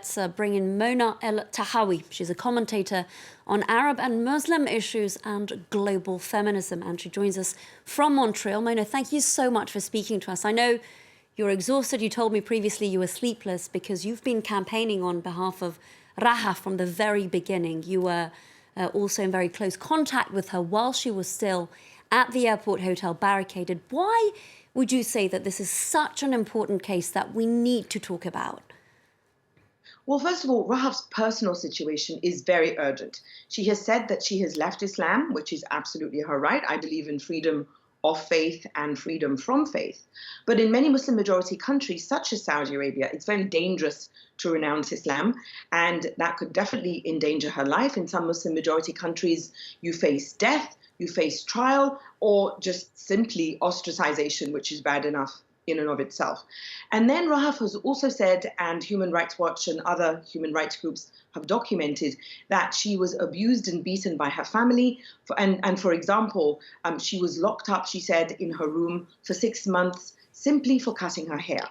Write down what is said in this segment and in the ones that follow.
let's bring in Mona El-Tahawi. She's a commentator on Arab and Muslim issues and global feminism, and she joins us from Montreal. Mona, thank you so much for speaking to us. I know you're exhausted. You told me previously you were sleepless because you've been campaigning on behalf of Rahaf from the very beginning. You were also in very close contact with her while she was still at the airport hotel barricaded. Why would you say that this is such an important case that we need to talk about? Well, first of all, Rahaf's personal situation is very urgent. She has said that she has left Islam, which is absolutely her right. I believe in freedom of faith and freedom from faith. But in many Muslim majority countries, such as Saudi Arabia, it's very dangerous to renounce Islam, and that could definitely endanger her life. In some Muslim majority countries, you face death, you face trial, or just simply ostracization, which is bad enough in and of itself. And then Rahaf has also said, and Human Rights Watch and other human rights groups have documented, that she was abused and beaten by her family. And for example, she was locked up, she said, in her room for 6 months simply for cutting her hair.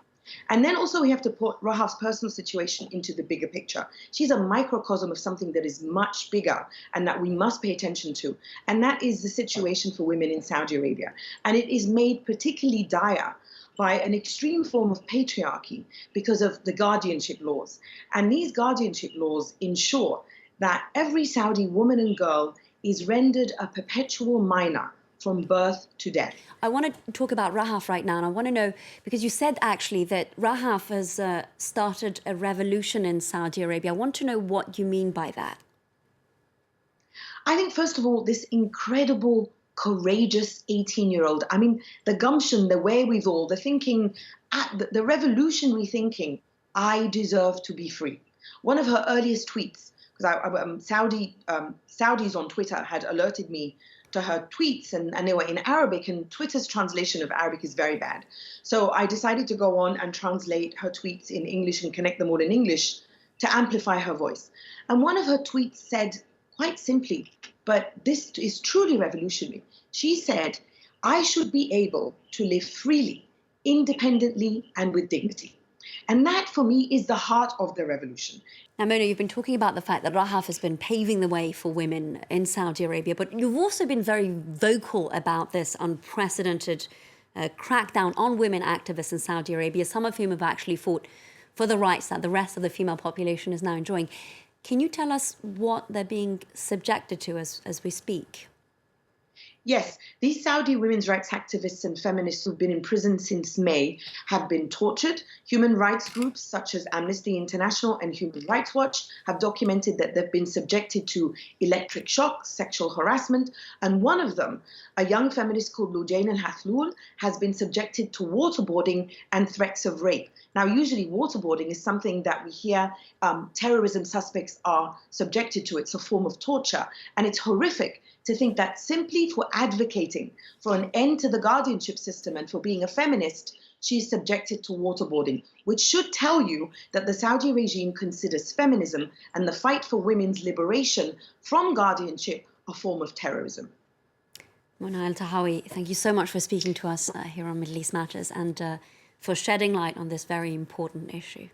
And then also we have to put Rahaf's personal situation into the bigger picture. She's a microcosm of something that is much bigger and that we must pay attention to. And that is the situation for women in Saudi Arabia. And it is made particularly dire by an extreme form of patriarchy because of the guardianship laws. And these guardianship laws ensure that every Saudi woman and girl is rendered a perpetual minor from birth to death. I want to talk about Rahaf right now, and I want to know, because you said actually that Rahaf has started a revolution in Saudi Arabia. I want to know what you mean by that. I think, first of all, this incredible, courageous 18-year-old, I mean, the gumption, the wherewithal, the thinking, the revolutionary thinking, I deserve to be free. One of her earliest tweets, because Saudis on Twitter had alerted me to her tweets, and they were in Arabic, and Twitter's translation of Arabic is very bad. So I decided to go on and translate her tweets in English and connect them all in English to amplify her voice. And one of her tweets said, quite simply, but this is truly revolutionary. She said, I should be able to live freely, independently, and with dignity. And that, for me, is the heart of the revolution. Now, Mona, you've been talking about the fact that Rahaf has been paving the way for women in Saudi Arabia, but you've also been very vocal about this unprecedented crackdown on women activists in Saudi Arabia, some of whom have actually fought for the rights that the rest of the female population is now enjoying. Can you tell us what they're being subjected to as we speak? Yes, these Saudi women's rights activists and feminists who've been in prison since May have been tortured. Human rights groups such as Amnesty International and Human Rights Watch have documented that they've been subjected to electric shock, sexual harassment, and one of them, a young feminist called Lujain al-Hathlul, has been subjected to waterboarding and threats of rape. Now, usually waterboarding is something that we hear terrorism suspects are subjected to. It's a form of torture, and it's horrific to think that simply for advocating for an end to the guardianship system and for being a feminist, she is subjected to waterboarding, which should tell you that the Saudi regime considers feminism and the fight for women's liberation from guardianship a form of terrorism. Mona El-Tahawi, thank you so much for speaking to us here on Middle East Matters and for shedding light on this very important issue.